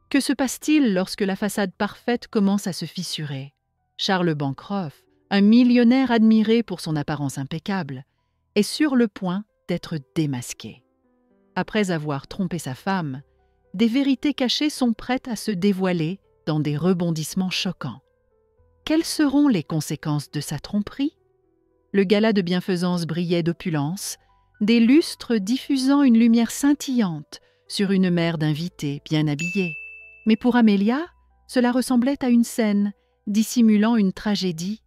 Que se passe-t-il lorsque la façade parfaite commence à se fissurer? Charles Bancroft, un millionnaire admiré pour son apparence impeccable, est sur le point d'être démasqué. Après avoir trompé sa femme, des vérités cachées sont prêtes à se dévoiler dans des rebondissements choquants. Quelles seront les conséquences de sa tromperie? Le gala de bienfaisance brillait d'opulence, des lustres diffusant une lumière scintillante sur une mer d'invités bien habillés. Mais pour Amelia, cela ressemblait à une scène dissimulant une tragédie.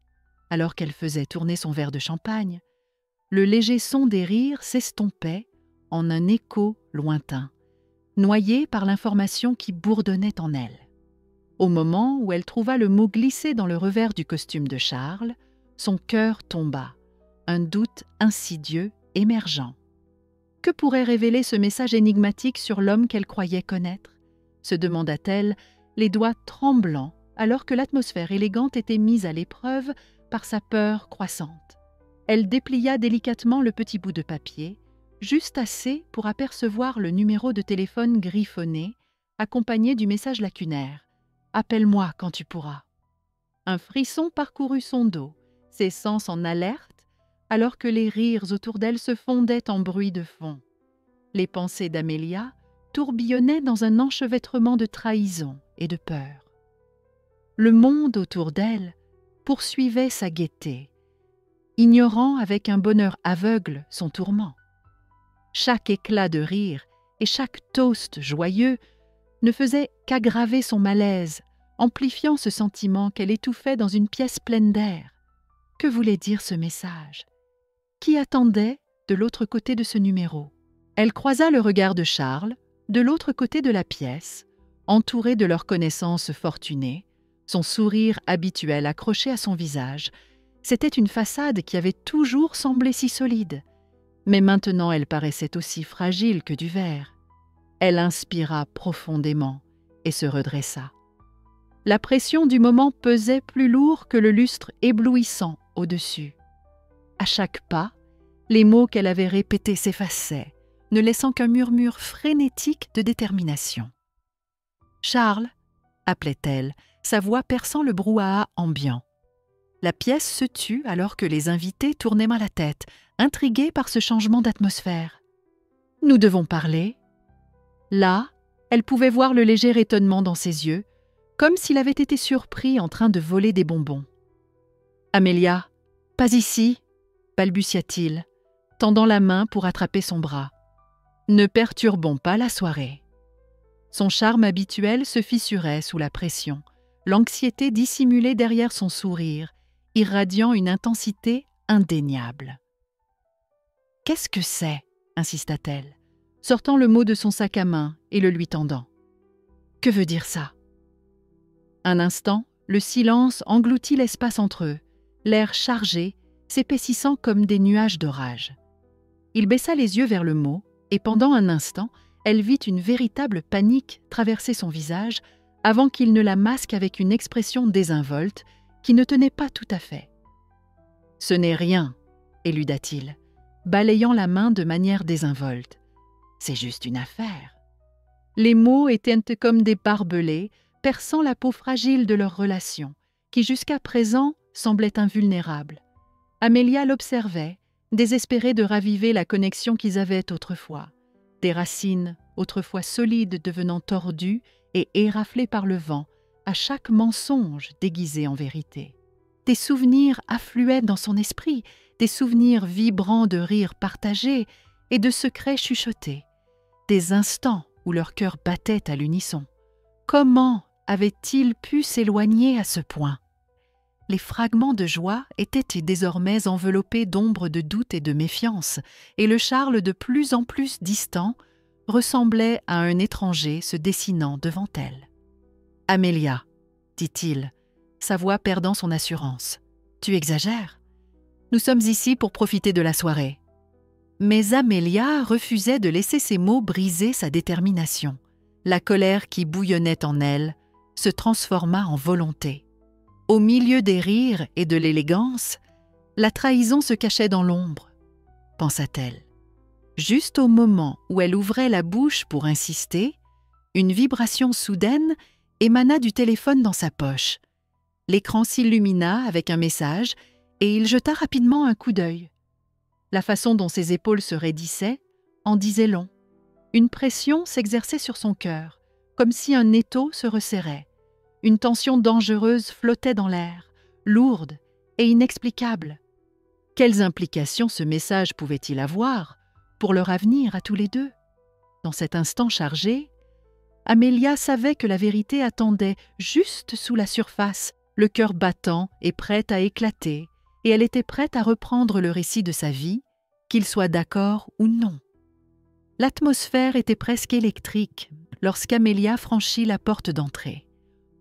Alors qu'elle faisait tourner son verre de champagne, le léger son des rires s'estompait en un écho lointain, noyé par l'information qui bourdonnait en elle. Au moment où elle trouva le mot glissé dans le revers du costume de Charles, son cœur tomba, un doute insidieux émergeant. Que pourrait révéler ce message énigmatique sur l'homme qu'elle croyait connaître? Se demanda-t-elle, les doigts tremblants, alors que l'atmosphère élégante était mise à l'épreuve par sa peur croissante. Elle déplia délicatement le petit bout de papier, juste assez pour apercevoir le numéro de téléphone griffonné, accompagné du message lacunaire. « Appelle-moi quand tu pourras ». Un frisson parcourut son dos, ses sens en alerte, alors que les rires autour d'elle se fondaient en bruit de fond. Les pensées d'Amelia tourbillonnaient dans un enchevêtrement de trahison et de peur. Le monde autour d'elle poursuivait sa gaieté, ignorant avec un bonheur aveugle son tourment. Chaque éclat de rire et chaque toast joyeux ne faisait qu'aggraver son malaise, amplifiant ce sentiment qu'elle étouffait dans une pièce pleine d'air. Que voulait dire ce message? Qui attendait de l'autre côté de ce numéro? Elle croisa le regard de Charles, de l'autre côté de la pièce, entouré de leurs connaissances fortunées, son sourire habituel accroché à son visage. C'était une façade qui avait toujours semblé si solide, mais maintenant elle paraissait aussi fragile que du verre. Elle inspira profondément et se redressa. La pression du moment pesait plus lourd que le lustre éblouissant au-dessus. À chaque pas, les mots qu'elle avait répétés s'effaçaient, ne laissant qu'un murmure frénétique de détermination. « Charles !» appelait-elle, sa voix perçant le brouhaha ambiant. La pièce se tut alors que les invités tournaient mal la tête, intrigués par ce changement d'atmosphère. « Nous devons parler. » Là, elle pouvait voir le léger étonnement dans ses yeux, comme s'il avait été surpris en train de voler des bonbons. « Amelia, pas ici !» balbutia-t-il, tendant la main pour attraper son bras. « Ne perturbons pas la soirée. » Son charme habituel se fissurait sous la pression, l'anxiété dissimulée derrière son sourire, irradiant une intensité indéniable. « Qu'est-ce que c'est ?» insista-t-elle, sortant le mot de son sac à main et le lui tendant. « Que veut dire ça ?» Un instant, le silence engloutit l'espace entre eux, l'air chargé, s'épaississant comme des nuages d'orage. Il baissa les yeux vers le mot, et pendant un instant, elle vit une véritable panique traverser son visage avant qu'il ne la masque avec une expression désinvolte qui ne tenait pas tout à fait. « Ce n'est rien, » éluda-t-il, balayant la main de manière désinvolte. « C'est juste une affaire. » Les mots étaient comme des barbelés, perçant la peau fragile de leur relation, qui jusqu'à présent semblait invulnérable. Amelia l'observait, désespérée de raviver la connexion qu'ils avaient autrefois. Des racines, autrefois solides, devenant tordues et éraflées par le vent, à chaque mensonge déguisé en vérité. Des souvenirs affluaient dans son esprit, des souvenirs vibrants de rires partagés et de secrets chuchotés. Des instants où leur cœur battait à l'unisson. Comment avait-il pu s'éloigner à ce point? Les fragments de joie étaient désormais enveloppés d'ombres de doute et de méfiance, et le Charles de plus en plus distant ressemblait à un étranger se dessinant devant elle. « Amelia, » dit-il, sa voix perdant son assurance, « tu exagères. Nous sommes ici pour profiter de la soirée. » Mais Amelia refusait de laisser ces mots briser sa détermination. La colère qui bouillonnait en elle se transforma en volonté. Au milieu des rires et de l'élégance, la trahison se cachait dans l'ombre, pensa-t-elle. Juste au moment où elle ouvrait la bouche pour insister, Une vibration soudaine émana du téléphone dans sa poche. L'écran s'illumina avec un message et il jeta rapidement un coup d'œil. La façon dont ses épaules se raidissaient en disait long. Une pression s'exerçait sur son cœur, comme si un étau se resserrait. Une tension dangereuse flottait dans l'air, lourde et inexplicable. Quelles implications ce message pouvait-il avoir pour leur avenir à tous les deux? Dans cet instant chargé, Amelia savait que la vérité attendait juste sous la surface, le cœur battant et prêt à éclater, et elle était prête à reprendre le récit de sa vie, qu'il soit d'accord ou non. L'atmosphère était presque électrique lorsqu'Amelia franchit la porte d'entrée.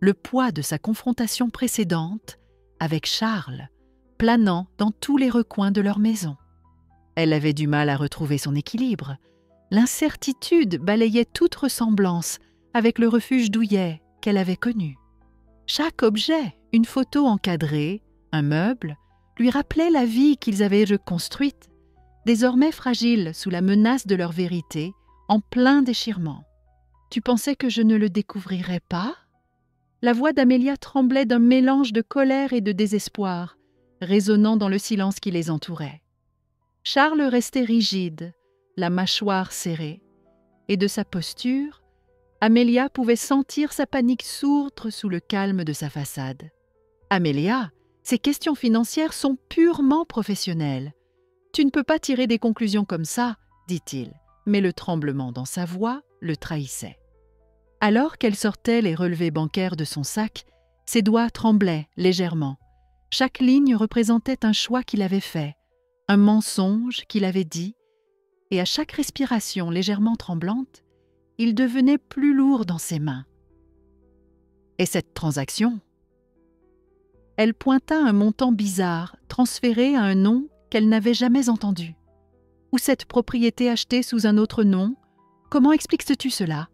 Le poids de sa confrontation précédente avec Charles planant dans tous les recoins de leur maison. Elle avait du mal à retrouver son équilibre. L'incertitude balayait toute ressemblance avec le refuge douillet qu'elle avait connu. Chaque objet, une photo encadrée, un meuble, lui rappelait la vie qu'ils avaient reconstruite, désormais fragile sous la menace de leur vérité, en plein déchirement. « Tu pensais que je ne le découvrirais pas ?» La voix d'Amelia tremblait d'un mélange de colère et de désespoir, résonnant dans le silence qui les entourait. Charles restait rigide, la mâchoire serrée, et de sa posture, Amelia pouvait sentir sa panique sourdre sous le calme de sa façade. « Amelia, ces questions financières sont purement professionnelles. Tu ne peux pas tirer des conclusions comme ça, dit-il, mais le tremblement dans sa voix le trahissait. Alors qu'elle sortait les relevés bancaires de son sac, ses doigts tremblaient légèrement. Chaque ligne représentait un choix qu'il avait fait, un mensonge qu'il avait dit, et à chaque respiration légèrement tremblante, il devenait plus lourd dans ses mains. Et cette transaction? Elle pointa un montant bizarre, transféré à un nom qu'elle n'avait jamais entendu. Ou cette propriété achetée sous un autre nom? Comment expliques-tu cela?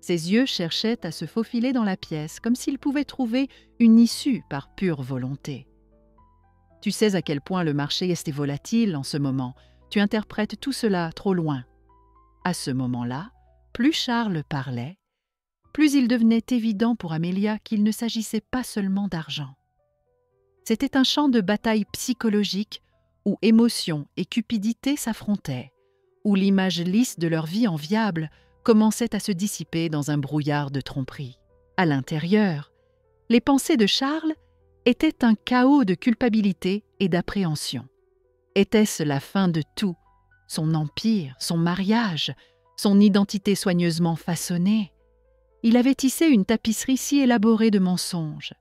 Ses yeux cherchaient à se faufiler dans la pièce, comme s'ils pouvaient trouver une issue par pure volonté. Tu sais à quel point le marché est volatile en ce moment. Tu interprètes tout cela trop loin. À ce moment-là, plus Charles parlait, plus il devenait évident pour Amelia qu'il ne s'agissait pas seulement d'argent. C'était un champ de bataille psychologique où émotion et cupidité s'affrontaient, où l'image lisse de leur vie enviable commençait à se dissiper dans un brouillard de tromperie. À l'intérieur, les pensées de Charles étaient un chaos de culpabilité et d'appréhension. Était-ce la fin de tout, son empire, son mariage, son identité soigneusement façonnée? Il avait tissé une tapisserie si élaborée de mensonges.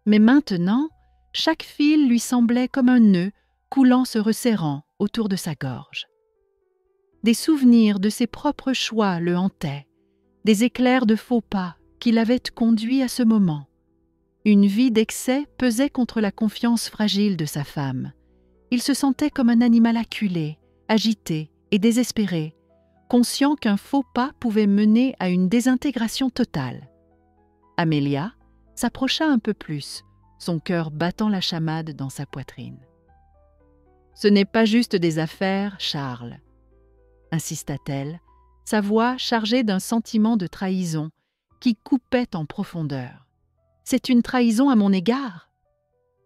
Mais maintenant, chaque fil lui semblait comme un nœud coulant se resserrant autour de sa gorge. Des souvenirs de ses propres choix le hantaient, des éclairs de faux pas qui l'avaient conduit à ce moment. Une vie d'excès pesait contre la confiance fragile de sa femme. Il se sentait comme un animal acculé, agité et désespéré, conscient qu'un faux pas pouvait mener à une désintégration totale. Amelia s'approcha un peu plus, son cœur battant la chamade dans sa poitrine. « Ce n'est pas juste des affaires, Charles, » insista-t-elle, sa voix chargée d'un sentiment de trahison qui coupait en profondeur. « C'est une trahison à mon égard.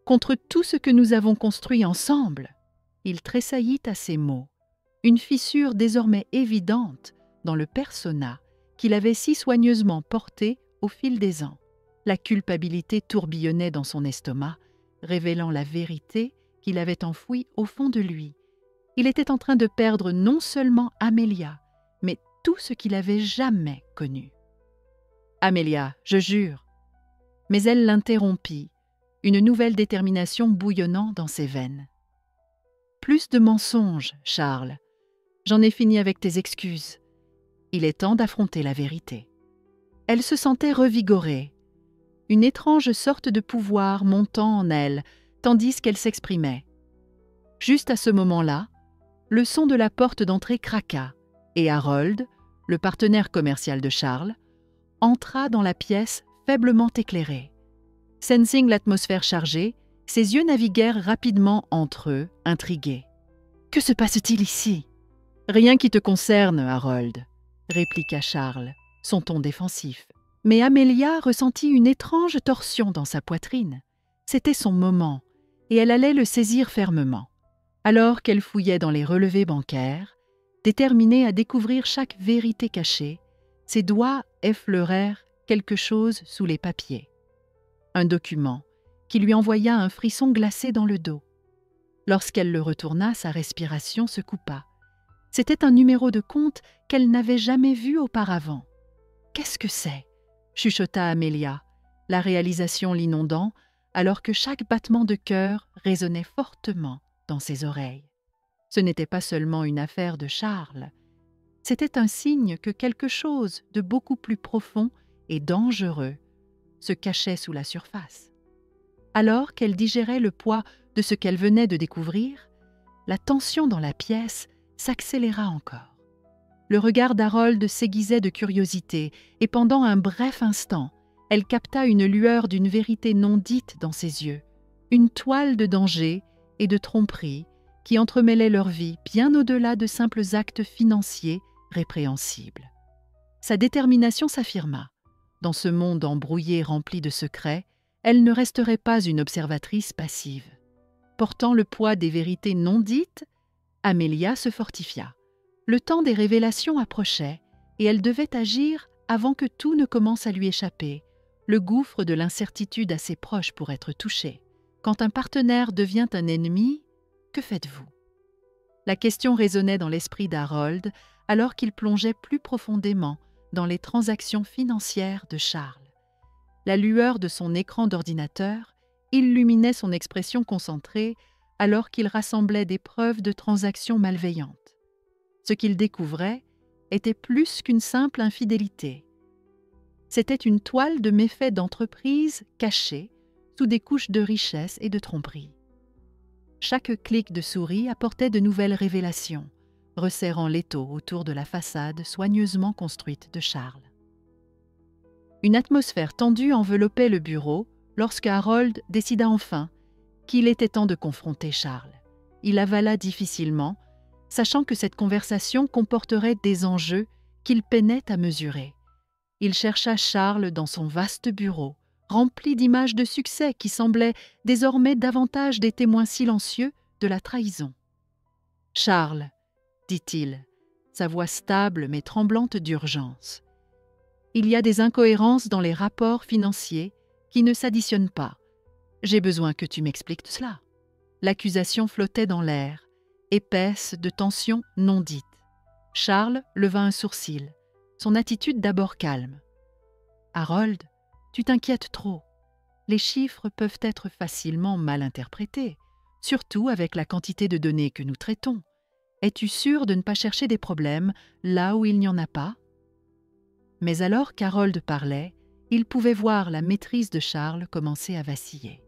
Contre tout ce que nous avons construit ensemble. » Il tressaillit à ces mots, une fissure désormais évidente dans le persona qu'il avait si soigneusement porté au fil des ans. La culpabilité tourbillonnait dans son estomac, révélant la vérité qu'il avait enfouie au fond de lui. Il était en train de perdre non seulement Amelia, mais tout ce qu'il avait jamais connu. « Amelia, je jure !» Mais elle l'interrompit, une nouvelle détermination bouillonnant dans ses veines. « Plus de mensonges, Charles. J'en ai fini avec tes excuses. Il est temps d'affronter la vérité. » Elle se sentait revigorée, une étrange sorte de pouvoir montant en elle, tandis qu'elle s'exprimait. Juste à ce moment-là, le son de la porte d'entrée craqua, et Harold, le partenaire commercial de Charles, entra dans la pièce faiblement éclairée. Sensing l'atmosphère chargée, ses yeux naviguèrent rapidement entre eux, intrigués. « Que se passe-t-il ici ?»« Rien qui te concerne, Harold, » répliqua Charles, son ton défensif. Mais Amelia ressentit une étrange torsion dans sa poitrine. C'était son moment, et elle allait le saisir fermement. Alors qu'elle fouillait dans les relevés bancaires, déterminée à découvrir chaque vérité cachée, ses doigts effleurèrent quelque chose sous les papiers. Un document qui lui envoya un frisson glacé dans le dos. Lorsqu'elle le retourna, sa respiration se coupa. C'était un numéro de compte qu'elle n'avait jamais vu auparavant. « Qu'est-ce que c'est ?» chuchota Amelia, la réalisation l'inondant, alors que chaque battement de cœur résonnait fortement dans ses oreilles. Ce n'était pas seulement une affaire de Charles, c'était un signe que quelque chose de beaucoup plus profond et dangereux se cachait sous la surface. Alors qu'elle digérait le poids de ce qu'elle venait de découvrir, la tension dans la pièce s'accéléra encore. Le regard d'Harold s'aiguisait de curiosité et pendant un bref instant, elle capta une lueur d'une vérité non dite dans ses yeux, une toile de danger et de tromperie qui entremêlait leur vie bien au-delà de simples actes financiers répréhensibles. Sa détermination s'affirma. Dans ce monde embrouillé rempli de secrets, elle ne resterait pas une observatrice passive. Portant le poids des vérités non dites, Amelia se fortifia. Le temps des révélations approchait et elle devait agir avant que tout ne commence à lui échapper, le gouffre de l'incertitude assez proche pour être touché. Quand un partenaire devient un ennemi, que faites-vous ? La question résonnait dans l'esprit d'Harold alors qu'il plongeait plus profondément dans les transactions financières de Charles. La lueur de son écran d'ordinateur illuminait son expression concentrée alors qu'il rassemblait des preuves de transactions malveillantes. Ce qu'il découvrait était plus qu'une simple infidélité. C'était une toile de méfaits d'entreprise cachée sous des couches de richesse et de tromperie. Chaque clic de souris apportait de nouvelles révélations, resserrant l'étau autour de la façade soigneusement construite de Charles. Une atmosphère tendue enveloppait le bureau lorsque Harold décida enfin qu'il était temps de confronter Charles. Il avala difficilement, sachant que cette conversation comporterait des enjeux qu'il peinait à mesurer. Il chercha Charles dans son vaste bureau, rempli d'images de succès qui semblaient désormais davantage des témoins silencieux de la trahison. « Charles, » dit-il, sa voix stable mais tremblante d'urgence. « Il y a des incohérences dans les rapports financiers qui ne s'additionnent pas. J'ai besoin que tu m'expliques cela. » L'accusation flottait dans l'air, épaisse de tensions non dites. Charles leva un sourcil, son attitude d'abord calme. « Harold, tu t'inquiètes trop. Les chiffres peuvent être facilement mal interprétés, surtout avec la quantité de données que nous traitons. Es-tu sûr de ne pas chercher des problèmes là où il n'y en a pas ?» Mais alors qu'Harold parlait, il pouvait voir la maîtrise de Charles commencer à vaciller.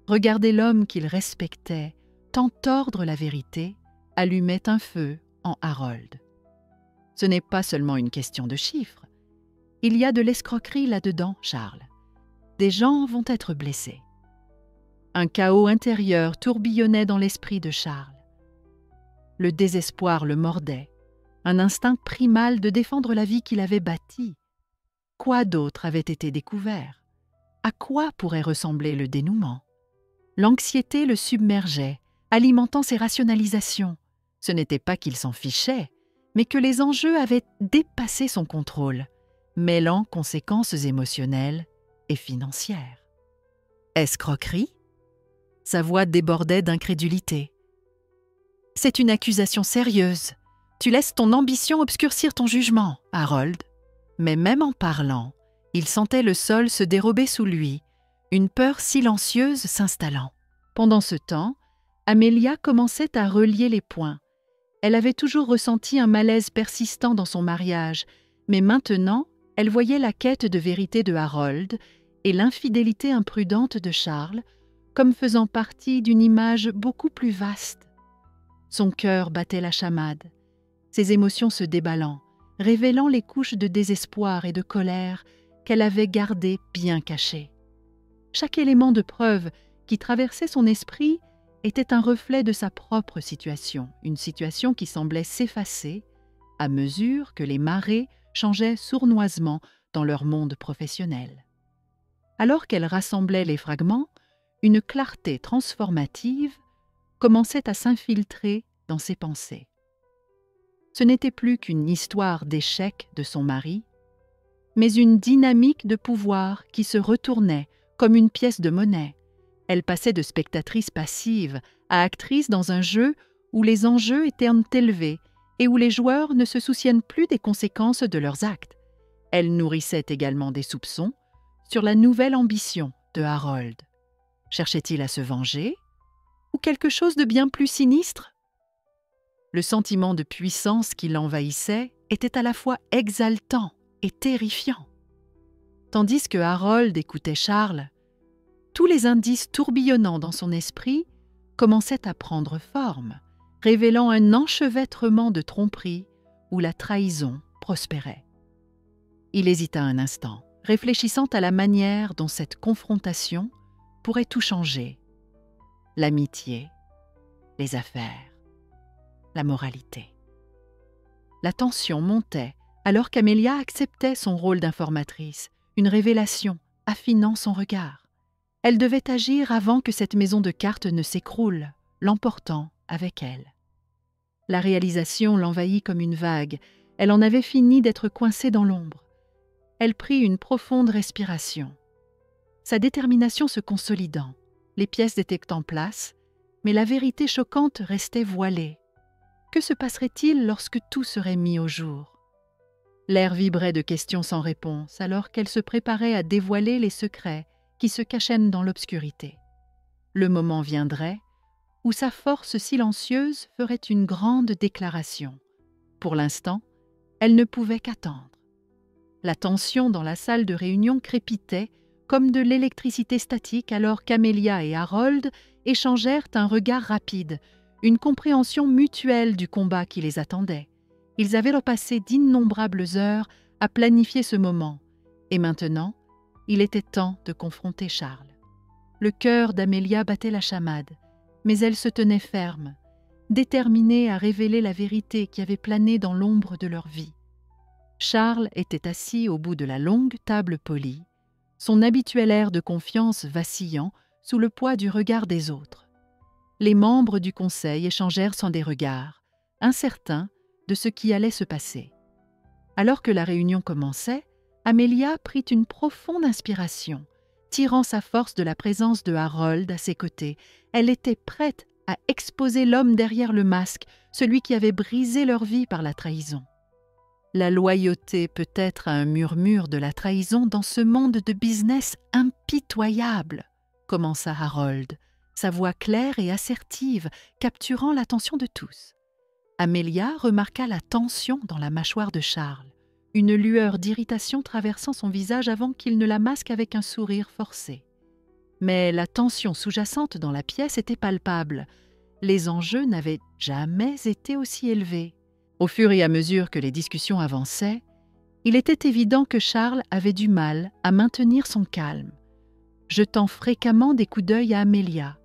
Regarder l'homme qu'il respectait tant tordre la vérité allumait un feu en Harold. Ce n'est pas seulement une question de chiffres. Il y a de l'escroquerie là-dedans, Charles. Des gens vont être blessés. Un chaos intérieur tourbillonnait dans l'esprit de Charles. Le désespoir le mordait, un instinct primal de défendre la vie qu'il avait bâtie. Quoi d'autre avait été découvert? À quoi pourrait ressembler le dénouement? L'anxiété le submergeait, alimentant ses rationalisations. Ce n'était pas qu'il s'en fichait, mais que les enjeux avaient dépassé son contrôle, mêlant conséquences émotionnelles et financières. Escroquerie? Sa voix débordait d'incrédulité. C'est une accusation sérieuse. Tu laisses ton ambition obscurcir ton jugement, Harold. Mais même en parlant, il sentait le sol se dérober sous lui, une peur silencieuse s'installant. Pendant ce temps, Amelia commençait à relier les points. Elle avait toujours ressenti un malaise persistant dans son mariage, mais maintenant, elle voyait la quête de vérité de Harold et l'infidélité imprudente de Charles comme faisant partie d'une image beaucoup plus vaste. Son cœur battait la chamade, ses émotions se déballant, révélant les couches de désespoir et de colère qu'elle avait gardées bien cachées. Chaque élément de preuve qui traversait son esprit était un reflet de sa propre situation, une situation qui semblait s'effacer à mesure que les marées changeaient sournoisement dans leur monde professionnel. Alors qu'elle rassemblait les fragments, une clarté transformative commençait à s'infiltrer dans ses pensées. Ce n'était plus qu'une histoire d'échec de son mari, mais une dynamique de pouvoir qui se retournait comme une pièce de monnaie. Elle passait de spectatrice passive à actrice dans un jeu où les enjeux étaient élevés et où les joueurs ne se souciennent plus des conséquences de leurs actes. Elle nourrissait également des soupçons sur la nouvelle ambition de Harold. Cherchait-il à se venger ou quelque chose de bien plus sinistre? Le sentiment de puissance qui l'envahissait était à la fois exaltant et terrifiant. Tandis que Harold écoutait Charles, tous les indices tourbillonnant dans son esprit commençaient à prendre forme, révélant un enchevêtrement de tromperies où la trahison prospérait. Il hésita un instant, réfléchissant à la manière dont cette confrontation pourrait tout changer. L'amitié, les affaires, la moralité. La tension montait alors qu'Amelia acceptait son rôle d'informatrice, une révélation affinant son regard. Elle devait agir avant que cette maison de cartes ne s'écroule, l'emportant avec elle. La réalisation l'envahit comme une vague. Elle en avait fini d'être coincée dans l'ombre. Elle prit une profonde respiration. Sa détermination se consolidant. Les pièces étaient en place, mais la vérité choquante restait voilée. Que se passerait-il lorsque tout serait mis au jour? L'air vibrait de questions sans réponse, alors qu'elle se préparait à dévoiler les secrets qui se cachaient dans l'obscurité. Le moment viendrait où sa force silencieuse ferait une grande déclaration. Pour l'instant, elle ne pouvait qu'attendre. La tension dans la salle de réunion crépitait comme de l'électricité statique alors qu'Amelia et Harold échangèrent un regard rapide, une compréhension mutuelle du combat qui les attendait. Ils avaient repassé d'innombrables heures à planifier ce moment, et maintenant, il était temps de confronter Charles. Le cœur d'Amelia battait la chamade, mais elle se tenait ferme, déterminée à révéler la vérité qui avait plané dans l'ombre de leur vie. Charles était assis au bout de la longue table polie, son habituel air de confiance vacillant sous le poids du regard des autres. Les membres du conseil échangèrent sans des regards, incertains de ce qui allait se passer. Alors que la réunion commençait, Amelia prit une profonde inspiration, tirant sa force de la présence de Harold à ses côtés. Elle était prête à exposer l'homme derrière le masque, celui qui avait brisé leur vie par la trahison. La loyauté peut être un murmure de la trahison dans ce monde de business impitoyable, commença Harold, sa voix claire et assertive, capturant l'attention de tous. Amelia remarqua la tension dans la mâchoire de Charles, une lueur d'irritation traversant son visage avant qu'il ne la masque avec un sourire forcé. Mais la tension sous-jacente dans la pièce était palpable. Les enjeux n'avaient jamais été aussi élevés. Au fur et à mesure que les discussions avançaient, il était évident que Charles avait du mal à maintenir son calme, jetant fréquemment des coups d'œil à Amelia,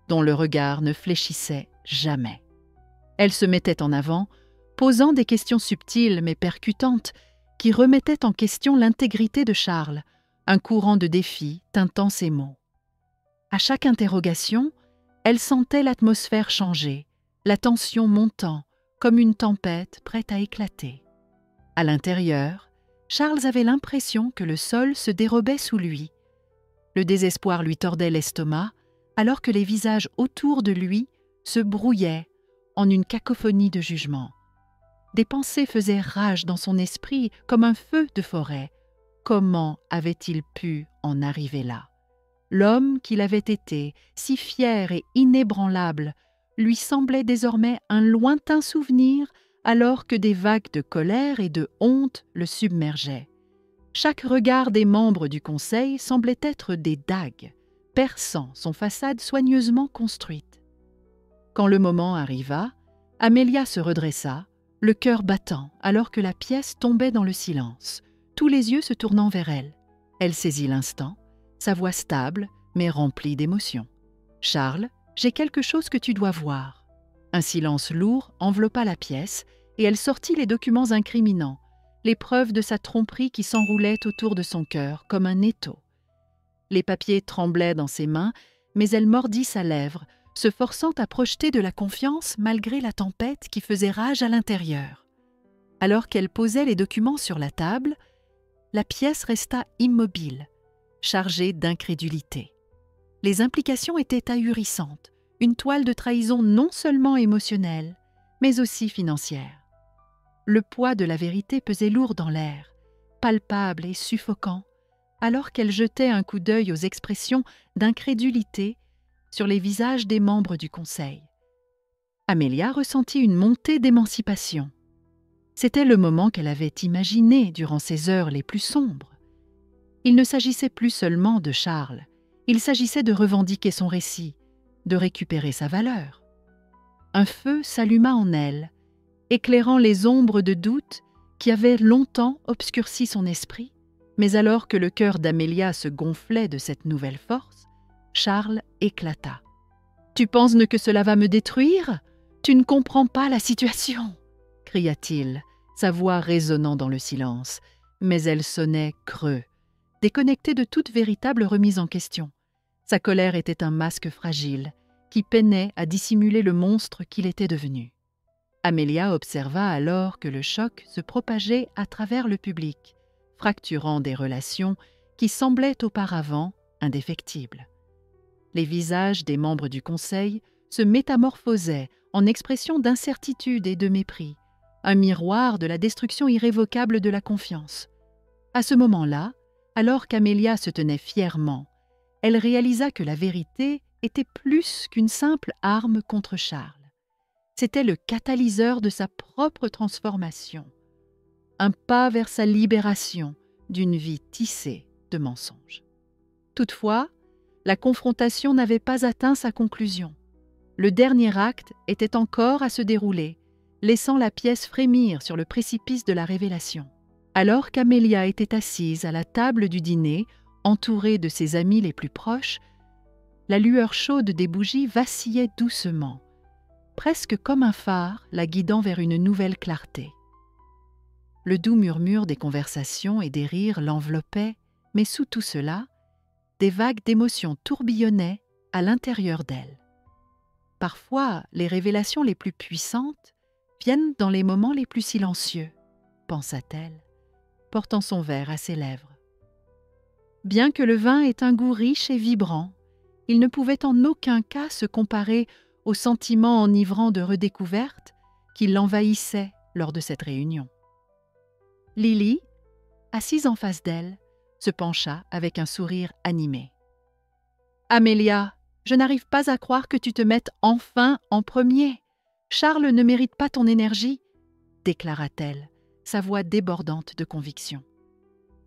dont le regard ne fléchissait jamais. Elle se mettait en avant, posant des questions subtiles mais percutantes qui remettaient en question l'intégrité de Charles, un courant de défi teintant ses mots. À chaque interrogation, elle sentait l'atmosphère changer, la tension montant, comme une tempête prête à éclater. À l'intérieur, Charles avait l'impression que le sol se dérobait sous lui. Le désespoir lui tordait l'estomac, alors que les visages autour de lui se brouillaient en une cacophonie de jugements. Des pensées faisaient rage dans son esprit comme un feu de forêt. Comment avait-il pu en arriver là? L'homme qu'il avait été, si fier et inébranlable, lui semblait désormais un lointain souvenir alors que des vagues de colère et de honte le submergeaient. Chaque regard des membres du conseil semblait être des dagues, perçant son façade soigneusement construite. Quand le moment arriva, Amelia se redressa, le cœur battant alors que la pièce tombait dans le silence, tous les yeux se tournant vers elle. Elle saisit l'instant, sa voix stable mais remplie d'émotion. « Charles, j'ai quelque chose que tu dois voir. » Un silence lourd enveloppa la pièce et elle sortit les documents incriminants, les preuves de sa tromperie qui s'enroulaient autour de son cœur comme un étau. Les papiers tremblaient dans ses mains, mais elle mordit sa lèvre, se forçant à projeter de la confiance malgré la tempête qui faisait rage à l'intérieur. Alors qu'elle posait les documents sur la table, la pièce resta immobile, chargée d'incrédulité. Les implications étaient ahurissantes, une toile de trahison non seulement émotionnelle, mais aussi financière. Le poids de la vérité pesait lourd dans l'air, palpable et suffocant, alors qu'elle jetait un coup d'œil aux expressions d'incrédulité sur les visages des membres du conseil. Amélia ressentit une montée d'émancipation. C'était le moment qu'elle avait imaginé durant ces heures les plus sombres. Il ne s'agissait plus seulement de Charles, il s'agissait de revendiquer son récit, de récupérer sa valeur. Un feu s'alluma en elle, éclairant les ombres de doute qui avaient longtemps obscurci son esprit, mais alors que le cœur d'Amélia se gonflait de cette nouvelle force, Charles éclata. « Tu penses que cela va me détruire ? Tu ne comprends pas la situation !» cria-t-il, sa voix résonnant dans le silence, mais elle sonnait creux, déconnectée de toute véritable remise en question. Sa colère était un masque fragile, qui peinait à dissimuler le monstre qu'il était devenu. Amélia observa alors que le choc se propageait à travers le public, fracturant des relations qui semblaient auparavant indéfectibles. Les visages des membres du conseil se métamorphosaient en expressions d'incertitude et de mépris, un miroir de la destruction irrévocable de la confiance. À ce moment-là, alors qu'Amélia se tenait fièrement, elle réalisa que la vérité était plus qu'une simple arme contre Charles. C'était le catalyseur de sa propre transformation, un pas vers sa libération d'une vie tissée de mensonges. Toutefois, la confrontation n'avait pas atteint sa conclusion. Le dernier acte était encore à se dérouler, laissant la pièce frémir sur le précipice de la révélation. Alors qu'Amélia était assise à la table du dîner, entourée de ses amis les plus proches, la lueur chaude des bougies vacillait doucement, presque comme un phare la guidant vers une nouvelle clarté. Le doux murmure des conversations et des rires l'enveloppait, mais sous tout cela, des vagues d'émotions tourbillonnaient à l'intérieur d'elle. Parfois, les révélations les plus puissantes viennent dans les moments les plus silencieux, pensa-t-elle, portant son verre à ses lèvres. Bien que le vin ait un goût riche et vibrant, il ne pouvait en aucun cas se comparer au sentiment enivrant de redécouverte qui l'envahissait lors de cette réunion. Lily, assise en face d'elle, se pencha avec un sourire animé. « Amélia, je n'arrive pas à croire que tu te mettes enfin en premier. Charles ne mérite pas ton énergie, » déclara-t-elle, sa voix débordante de conviction.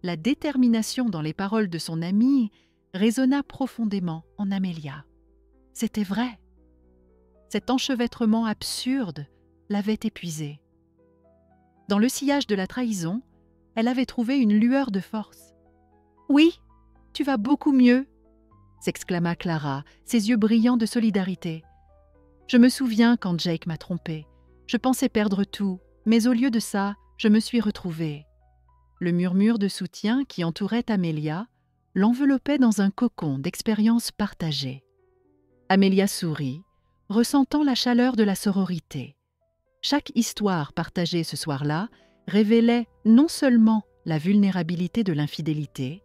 La détermination dans les paroles de son amie résonna profondément en Amélia. C'était vrai. Cet enchevêtrement absurde l'avait épuisée. Dans le sillage de la trahison, elle avait trouvé une lueur de force. « Oui, tu vas beaucoup mieux !» s'exclama Clara, ses yeux brillants de solidarité. « Je me souviens quand Jake m'a trompée. Je pensais perdre tout, mais au lieu de ça, je me suis retrouvée. » Le murmure de soutien qui entourait Amélia l'enveloppait dans un cocon d'expériences partagées. Amélia sourit, ressentant la chaleur de la sororité. Chaque histoire partagée ce soir-là révélait non seulement la vulnérabilité de l'infidélité,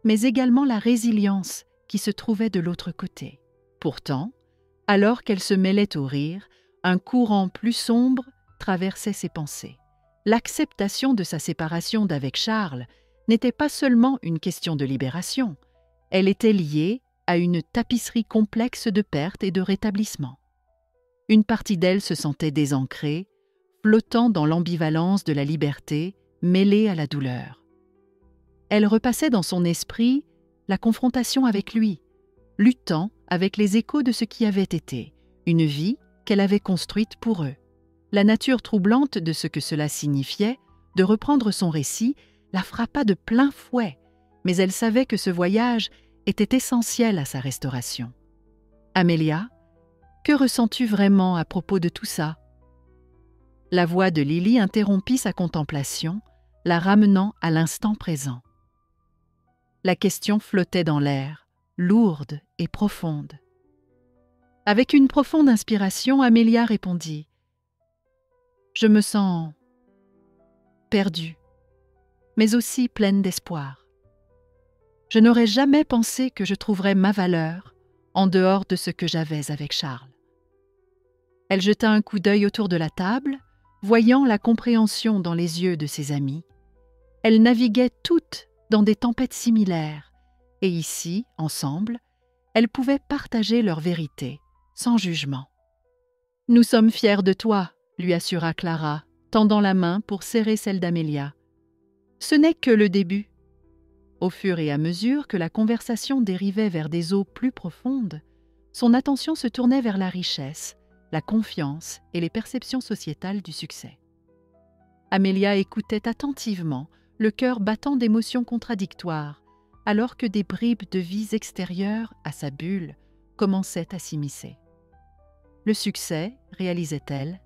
mais également la résilience qui se trouvait de l'autre côté. Pourtant, alors qu'elle se mêlait au rire, un courant plus sombre traversait ses pensées. L'acceptation de sa séparation d'avec Charles n'était pas seulement une question de libération, elle était liée à une tapisserie complexe de pertes et de rétablissement. Une partie d'elle se sentait désancrée, flottant dans l'ambivalence de la liberté mêlée à la douleur. Elle repassait dans son esprit la confrontation avec lui, luttant avec les échos de ce qui avait été, une vie qu'elle avait construite pour eux. La nature troublante de ce que cela signifiait, de reprendre son récit, la frappa de plein fouet, mais elle savait que ce voyage était essentiel à sa restauration. « Amélia, que ressens-tu vraiment à propos de tout ça ?» La voix de Lily interrompit sa contemplation, la ramenant à l'instant présent. La question flottait dans l'air, lourde et profonde. Avec une profonde inspiration, Amelia répondit « Je me sens perdue, mais aussi pleine d'espoir. Je n'aurais jamais pensé que je trouverais ma valeur en dehors de ce que j'avais avec Charles. » Elle jeta un coup d'œil autour de la table, voyant la compréhension dans les yeux de ses amies. Elles naviguaient toutes dans des tempêtes similaires, et ici, ensemble, elles pouvaient partager leur vérité, sans jugement. « Nous sommes fiers de toi », lui assura Clara, tendant la main pour serrer celle d'Amelia. « Ce n'est que le début. » Au fur et à mesure que la conversation dérivait vers des eaux plus profondes, son attention se tournait vers la richesse, la confiance et les perceptions sociétales du succès. Amelia écoutait attentivement, le cœur battant d'émotions contradictoires, alors que des bribes de vies extérieures à sa bulle commençaient à s'immiscer. Le succès, réalisait-elle,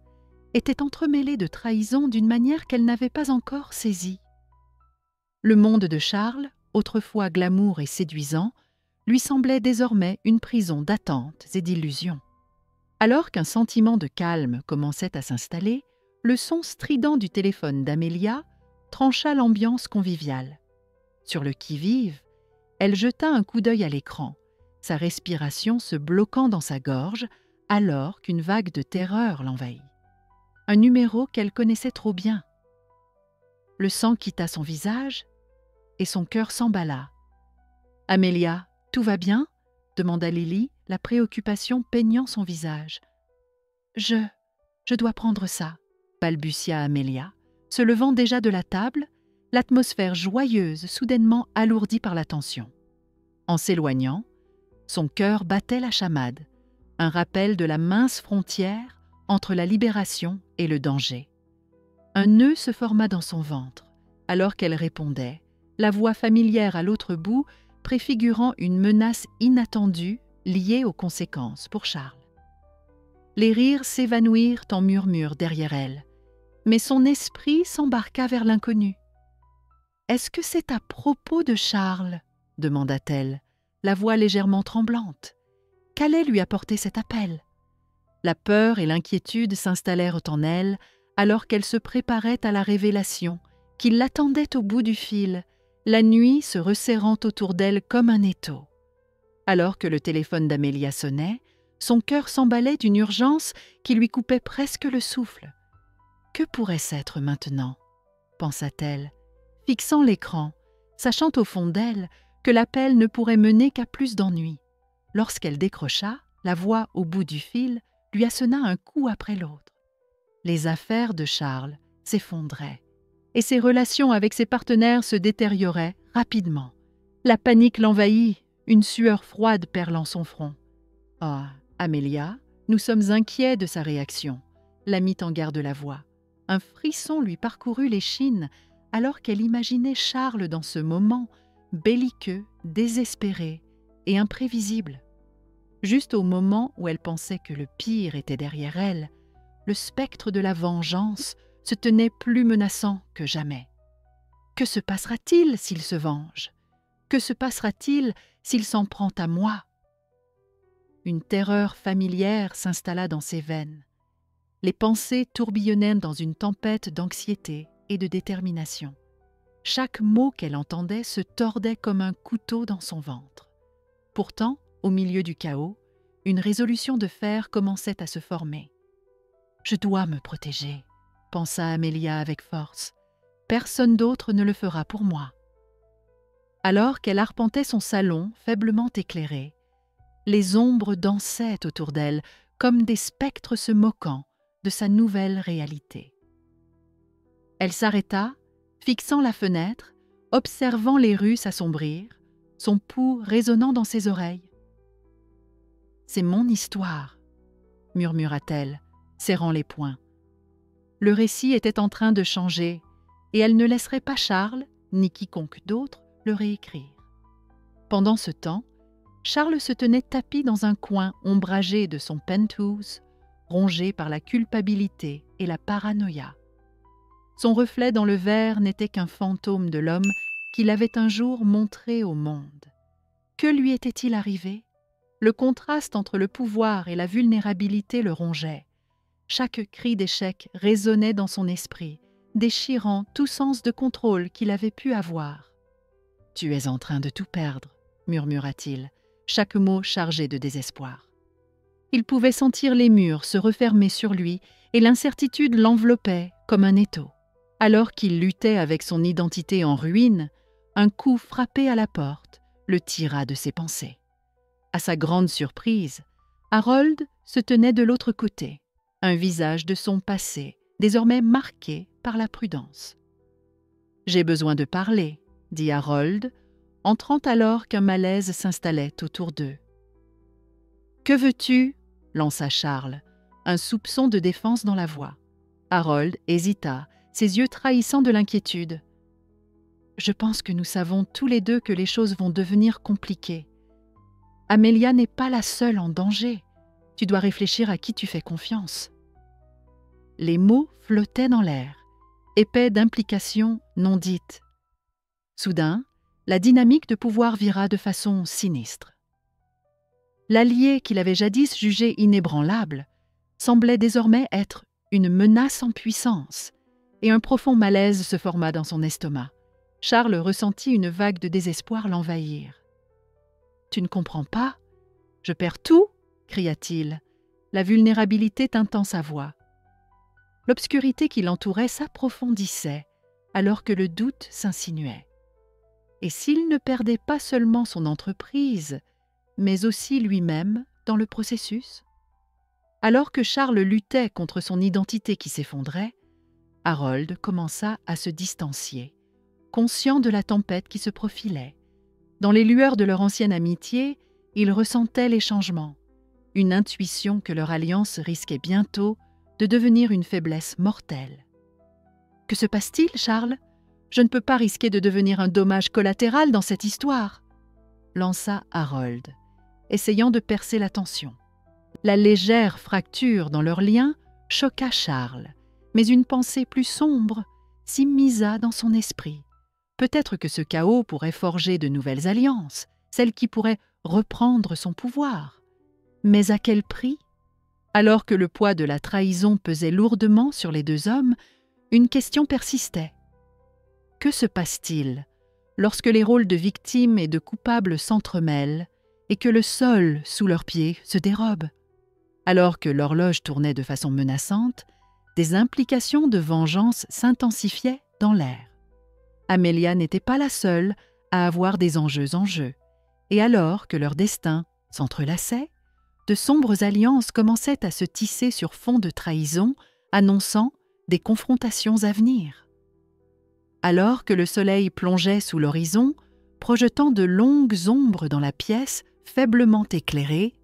était entremêlé de trahison d'une manière qu'elle n'avait pas encore saisie. Le monde de Charles, autrefois glamour et séduisant, lui semblait désormais une prison d'attentes et d'illusions. Alors qu'un sentiment de calme commençait à s'installer, le son strident du téléphone d'Amelia trancha l'ambiance conviviale. Sur le qui-vive, elle jeta un coup d'œil à l'écran, sa respiration se bloquant dans sa gorge alors qu'une vague de terreur l'envahit. Un numéro qu'elle connaissait trop bien. Le sang quitta son visage et son cœur s'emballa. « Amelia, tout va bien ?» demanda Lily, la préoccupation peignant son visage. « Je dois prendre ça », balbutia Amelia, se levant déjà de la table, l'atmosphère joyeuse soudainement alourdie par la tension. En s'éloignant, son cœur battait la chamade, un rappel de la mince frontière entre la libération et le danger. Un nœud se forma dans son ventre, alors qu'elle répondait, la voix familière à l'autre bout préfigurant une menace inattendue liée aux conséquences pour Charles. Les rires s'évanouirent en murmures derrière elle, mais son esprit s'embarqua vers l'inconnu. « Est-ce que c'est à propos de Charles ?» demanda-t-elle, la voix légèrement tremblante. Qu'allait lui apporter cet appel? La peur et l'inquiétude s'installèrent en elle alors qu'elle se préparait à la révélation qui l'attendait au bout du fil, la nuit se resserrant autour d'elle comme un étau. Alors que le téléphone d'Amelia sonnait, son cœur s'emballait d'une urgence qui lui coupait presque le souffle. « Que pourrait-ce être maintenant ?» pensa-t-elle, fixant l'écran, sachant au fond d'elle que l'appel ne pourrait mener qu'à plus d'ennuis. Lorsqu'elle décrocha, la voix au bout du fil lui assena un coup après l'autre. Les affaires de Charles s'effondraient et ses relations avec ses partenaires se détérioraient rapidement. La panique l'envahit, une sueur froide perlant son front. « Ah, Amelia, nous sommes inquiets de sa réaction », la mit en garde la voix. Un frisson lui parcourut l'échine alors qu'elle imaginait Charles dans ce moment, belliqueux, désespéré et imprévisible. Juste au moment où elle pensait que le pire était derrière elle, le spectre de la vengeance se tenait plus menaçant que jamais. Que se passera-t-il s'il se venge? Que se passera-t-il s'il s'en prend à moi? Une terreur familière s'installa dans ses veines. Les pensées tourbillonnaient dans une tempête d'anxiété et de détermination. Chaque mot qu'elle entendait se tordait comme un couteau dans son ventre. Pourtant, au milieu du chaos, une résolution de fer commençait à se former. « Je dois me protéger », pensa Amelia avec force. « Personne d'autre ne le fera pour moi. » Alors qu'elle arpentait son salon faiblement éclairé, les ombres dansaient autour d'elle comme des spectres se moquant de sa nouvelle réalité. Elle s'arrêta, fixant la fenêtre, observant les rues s'assombrir, son pouls résonnant dans ses oreilles. « C'est mon histoire », murmura-t-elle, serrant les poings. Le récit était en train de changer, et elle ne laisserait pas Charles, ni quiconque d'autre, le réécrire. Pendant ce temps, Charles se tenait tapi dans un coin ombragé de son penthouse, rongé par la culpabilité et la paranoïa. Son reflet dans le verre n'était qu'un fantôme de l'homme qu'il avait un jour montré au monde. Que lui était-il arrivé? Le contraste entre le pouvoir et la vulnérabilité le rongeait. Chaque cri d'échec résonnait dans son esprit, déchirant tout sens de contrôle qu'il avait pu avoir. « Tu es en train de tout perdre », murmura-t-il, chaque mot chargé de désespoir. Il pouvait sentir les murs se refermer sur lui et l'incertitude l'enveloppait comme un étau. Alors qu'il luttait avec son identité en ruine, un coup frappé à la porte le tira de ses pensées. À sa grande surprise, Harold se tenait de l'autre côté, un visage de son passé, désormais marqué par la prudence. « J'ai besoin de parler », dit Harold, entrant alors qu'un malaise s'installait autour d'eux. « Que veux-tu » lança Charles, un soupçon de défense dans la voix. Harold hésita, ses yeux trahissant de l'inquiétude. « Je pense que nous savons tous les deux que les choses vont devenir compliquées. Amelia n'est pas la seule en danger. Tu dois réfléchir à qui tu fais confiance. » Les mots flottaient dans l'air, épais d'implications non dites. Soudain, la dynamique de pouvoir vira de façon sinistre. L'allié qu'il avait jadis jugé inébranlable semblait désormais être une menace en puissance, et un profond malaise se forma dans son estomac. Charles ressentit une vague de désespoir l'envahir. « Tu ne comprends pas? Je perds tout » cria-t-il, la vulnérabilité tintant sa voix. L'obscurité qui l'entourait s'approfondissait, alors que le doute s'insinuait. Et s'il ne perdait pas seulement son entreprise, mais aussi lui-même dans le processus? Alors que Charles luttait contre son identité qui s'effondrait, Harold commença à se distancier, conscient de la tempête qui se profilait. Dans les lueurs de leur ancienne amitié, il ressentait les changements, une intuition que leur alliance risquait bientôt de devenir une faiblesse mortelle. « Que se passe-t-il, Charles? Je ne peux pas risquer de devenir un dommage collatéral dans cette histoire » lança Harold, essayant de percer la tension. La légère fracture dans leur lien choqua Charles, mais une pensée plus sombre s'immisça dans son esprit. Peut-être que ce chaos pourrait forger de nouvelles alliances, celles qui pourraient reprendre son pouvoir. Mais à quel prix? Alors que le poids de la trahison pesait lourdement sur les deux hommes, une question persistait. Que se passe-t-il lorsque les rôles de victime et de coupable s'entremêlent et que le sol sous leurs pieds se dérobe? Alors que l'horloge tournait de façon menaçante, des implications de vengeance s'intensifiaient dans l'air. Amelia n'était pas la seule à avoir des enjeux en jeu, et alors que leur destin s'entrelaçait, de sombres alliances commençaient à se tisser sur fond de trahison, annonçant des confrontations à venir. Alors que le soleil plongeait sous l'horizon, projetant de longues ombres dans la pièce faiblement éclairée,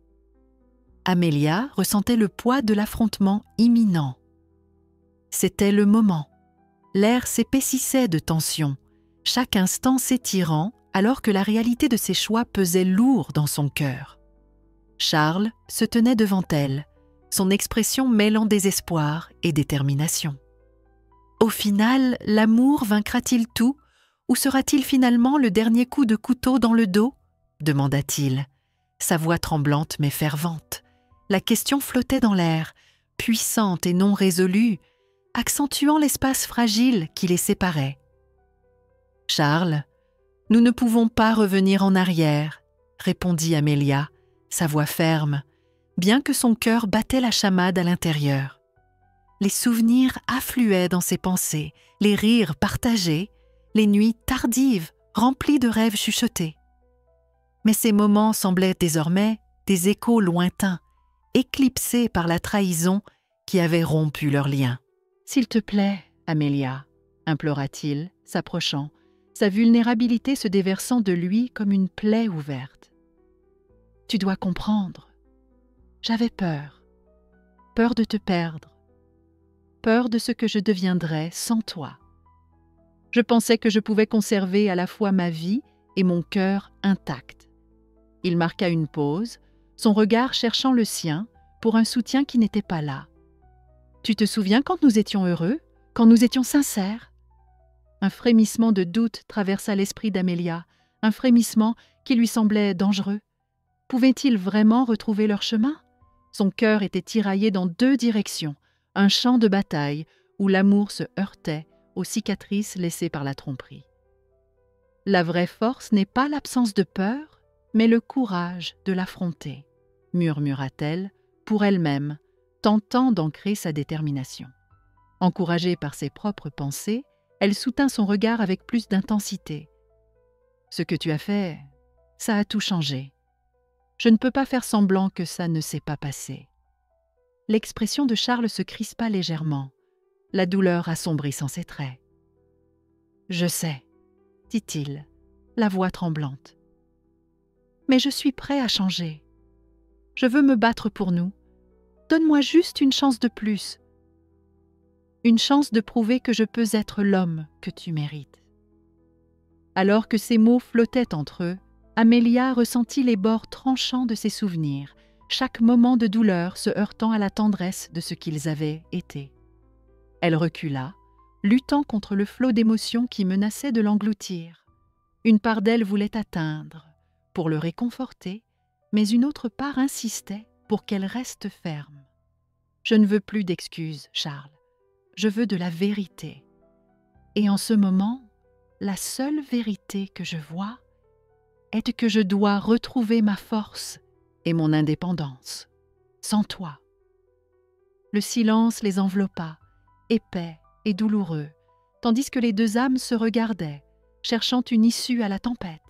Amelia ressentait le poids de l'affrontement imminent. C'était le moment. L'air s'épaississait de tension, chaque instant s'étirant alors que la réalité de ses choix pesait lourd dans son cœur. Charles se tenait devant elle, son expression mêlant désespoir et détermination. Au final, l'amour vaincra-t-il tout, ou sera-t-il finalement le dernier coup de couteau dans le dos? Demanda-t-il, sa voix tremblante mais fervente. La question flottait dans l'air, puissante et non résolue, accentuant l'espace fragile qui les séparait. « Charles, nous ne pouvons pas revenir en arrière, » répondit Amelia, sa voix ferme, bien que son cœur battait la chamade à l'intérieur. Les souvenirs affluaient dans ses pensées, les rires partagés, les nuits tardives remplies de rêves chuchotés. Mais ces moments semblaient désormais des échos lointains, éclipsés par la trahison qui avait rompu leur lien. « S'il te plaît, Amelia, » implora-t-il, s'approchant, sa vulnérabilité se déversant de lui comme une plaie ouverte. « Tu dois comprendre. J'avais peur. Peur de te perdre. Peur de ce que je deviendrais sans toi. Je pensais que je pouvais conserver à la fois ma vie et mon cœur intacts. » Il marqua une pause, son regard cherchant le sien pour un soutien qui n'était pas là. « Tu te souviens quand nous étions heureux, quand nous étions sincères. Un frémissement de doute traversa l'esprit d'Amélia, un frémissement qui lui semblait dangereux. Pouvaient-ils vraiment retrouver leur chemin? Son cœur était tiraillé dans deux directions, un champ de bataille où l'amour se heurtait aux cicatrices laissées par la tromperie. La vraie force n'est pas l'absence de peur, mais le courage de l'affronter, murmura-t-elle pour elle-même, tentant d'ancrer sa détermination. Encouragée par ses propres pensées, elle soutint son regard avec plus d'intensité. « Ce que tu as fait, ça a tout changé. Je ne peux pas faire semblant que ça ne s'est pas passé. » L'expression de Charles se crispa légèrement, la douleur assombrissant ses traits. « Je sais, » dit-il, la voix tremblante. « Mais je suis prêt à changer. Je veux me battre pour nous. Donne-moi juste une chance de plus. Une chance de prouver que je peux être l'homme que tu mérites. » Alors que ces mots flottaient entre eux, Amélia ressentit les bords tranchants de ses souvenirs, chaque moment de douleur se heurtant à la tendresse de ce qu'ils avaient été. Elle recula, luttant contre le flot d'émotions qui menaçait de l'engloutir. Une part d'elle voulait atteindre, pour le réconforter, mais une autre part insistait pour qu'elle reste ferme. « Je ne veux plus d'excuses, Charles. Je veux de la vérité. Et en ce moment, la seule vérité que je vois est que je dois retrouver ma force et mon indépendance, sans toi. » Le silence les enveloppa, épais et douloureux, tandis que les deux âmes se regardaient, cherchant une issue à la tempête.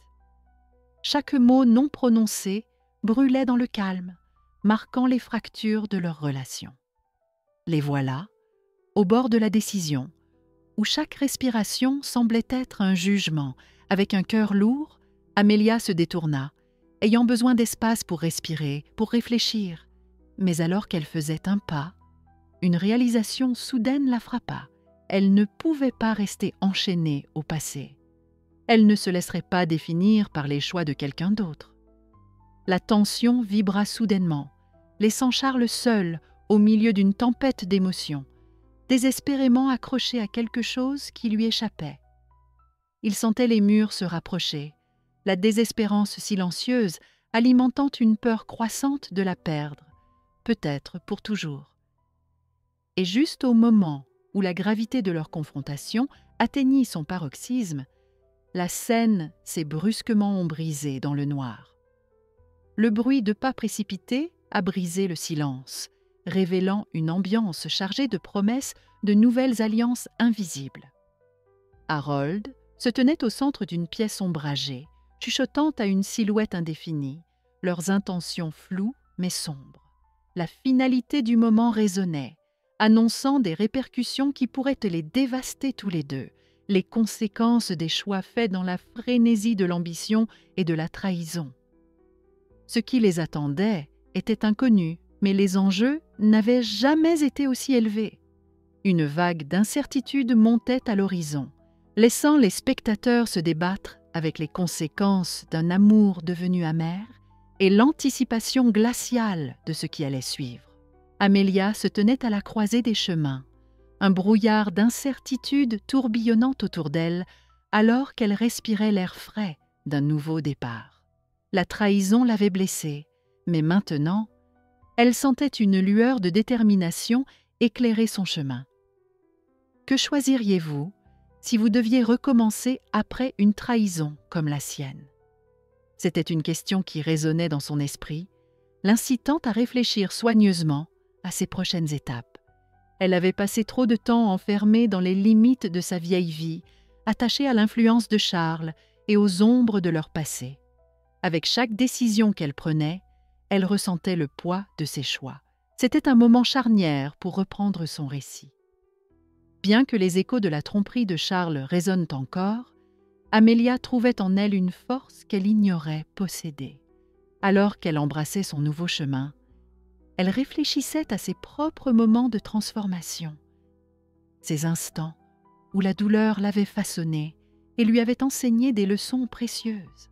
Chaque mot non prononcé brûlait dans le calme, marquant les fractures de leur relation. Les voilà, au bord de la décision, où chaque respiration semblait être un jugement. Avec un cœur lourd, Amélia se détourna, ayant besoin d'espace pour respirer, pour réfléchir. Mais alors qu'elle faisait un pas, une réalisation soudaine la frappa. Elle ne pouvait pas rester enchaînée au passé. Elle ne se laisserait pas définir par les choix de quelqu'un d'autre. La tension vibra soudainement, laissant Charles seul au milieu d'une tempête d'émotions, désespérément accroché à quelque chose qui lui échappait. Il sentait les murs se rapprocher, la désespérance silencieuse alimentant une peur croissante de la perdre, peut-être pour toujours. Et juste au moment où la gravité de leur confrontation atteignit son paroxysme, la scène s'est brusquement ombrisée dans le noir. Le bruit de pas précipités a brisé le silence, révélant une ambiance chargée de promesses de nouvelles alliances invisibles. Harold se tenait au centre d'une pièce ombragée, chuchotant à une silhouette indéfinie, leurs intentions floues mais sombres. La finalité du moment résonnait, annonçant des répercussions qui pourraient les dévaster tous les deux, les conséquences des choix faits dans la frénésie de l'ambition et de la trahison. Ce qui les attendait était inconnu, mais les enjeux n'avaient jamais été aussi élevés. Une vague d'incertitude montait à l'horizon, laissant les spectateurs se débattre avec les conséquences d'un amour devenu amer et l'anticipation glaciale de ce qui allait suivre. Amélia se tenait à la croisée des chemins, un brouillard d'incertitude tourbillonnant autour d'elle alors qu'elle respirait l'air frais d'un nouveau départ. La trahison l'avait blessée, mais maintenant, elle sentait une lueur de détermination éclairer son chemin. Que choisiriez-vous si vous deviez recommencer après une trahison comme la sienne? C'était une question qui résonnait dans son esprit, l'incitant à réfléchir soigneusement à ses prochaines étapes. Elle avait passé trop de temps enfermée dans les limites de sa vieille vie, attachée à l'influence de Charles et aux ombres de leur passé. Avec chaque décision qu'elle prenait, elle ressentait le poids de ses choix. C'était un moment charnière pour reprendre son récit. Bien que les échos de la tromperie de Charles résonnent encore, Amélia trouvait en elle une force qu'elle ignorait posséder. Alors qu'elle embrassait son nouveau chemin, elle réfléchissait à ses propres moments de transformation, ces instants où la douleur l'avait façonnée et lui avait enseigné des leçons précieuses.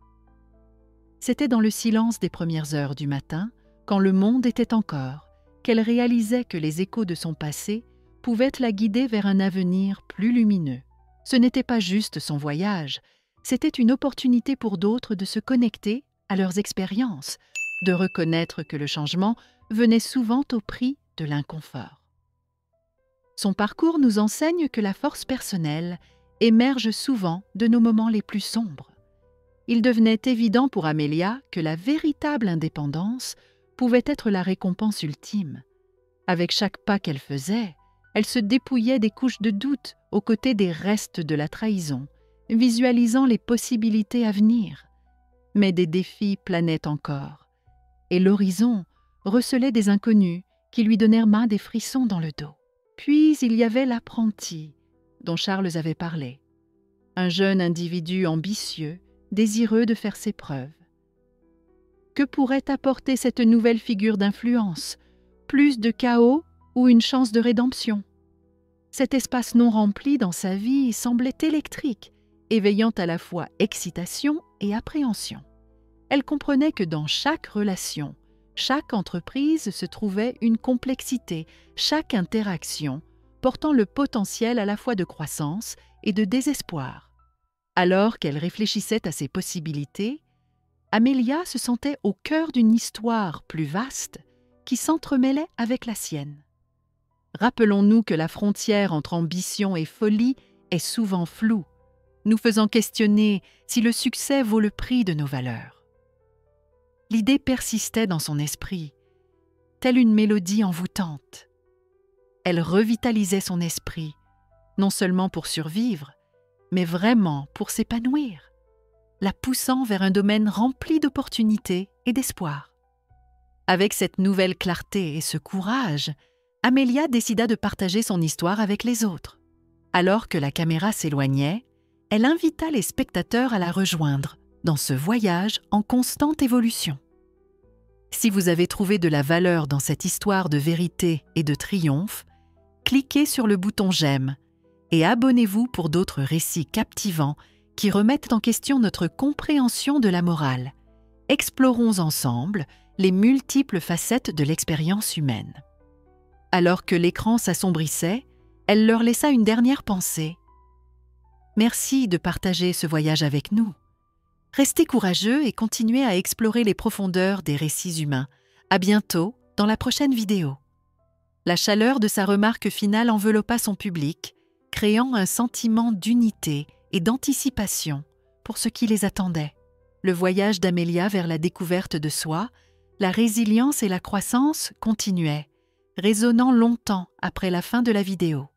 C'était dans le silence des premières heures du matin, quand le monde était encore, qu'elle réalisait que les échos de son passé pouvait la guider vers un avenir plus lumineux. Ce n'était pas juste son voyage, c'était une opportunité pour d'autres de se connecter à leurs expériences, de reconnaître que le changement venait souvent au prix de l'inconfort. Son parcours nous enseigne que la force personnelle émerge souvent de nos moments les plus sombres. Il devenait évident pour Amelia que la véritable indépendance pouvait être la récompense ultime. Avec chaque pas qu'elle faisait, elle se dépouillait des couches de doute aux côtés des restes de la trahison, visualisant les possibilités à venir. Mais des défis planaient encore, et l'horizon recelait des inconnus qui lui donnèrent main des frissons dans le dos. Puis il y avait l'apprenti dont Charles avait parlé, un jeune individu ambitieux, désireux de faire ses preuves. Que pourrait apporter cette nouvelle figure d'influence? Plus de chaos ou une chance de rédemption? Cet espace non rempli dans sa vie semblait électrique, éveillant à la fois excitation et appréhension. Elle comprenait que dans chaque relation, chaque entreprise se trouvait une complexité, chaque interaction portant le potentiel à la fois de croissance et de désespoir. Alors qu'elle réfléchissait à ses possibilités, Amelia se sentait au cœur d'une histoire plus vaste qui s'entremêlait avec la sienne. Rappelons-nous que la frontière entre ambition et folie est souvent floue, nous faisant questionner si le succès vaut le prix de nos valeurs. L'idée persistait dans son esprit, telle une mélodie envoûtante. Elle revitalisait son esprit, non seulement pour survivre, mais vraiment pour s'épanouir, la poussant vers un domaine rempli d'opportunités et d'espoir. Avec cette nouvelle clarté et ce courage, Amelia décida de partager son histoire avec les autres. Alors que la caméra s'éloignait, elle invita les spectateurs à la rejoindre dans ce voyage en constante évolution. Si vous avez trouvé de la valeur dans cette histoire de vérité et de triomphe, cliquez sur le bouton « J'aime » et abonnez-vous pour d'autres récits captivants qui remettent en question notre compréhension de la morale. Explorons ensemble les multiples facettes de l'expérience humaine. Alors que l'écran s'assombrissait, elle leur laissa une dernière pensée. Merci de partager ce voyage avec nous. Restez courageux et continuez à explorer les profondeurs des récits humains. À bientôt dans la prochaine vidéo. La chaleur de sa remarque finale enveloppa son public, créant un sentiment d'unité et d'anticipation pour ce qui les attendait. Le voyage d'Amelia vers la découverte de soi, la résilience et la croissance continuaient, résonnant longtemps après la fin de la vidéo.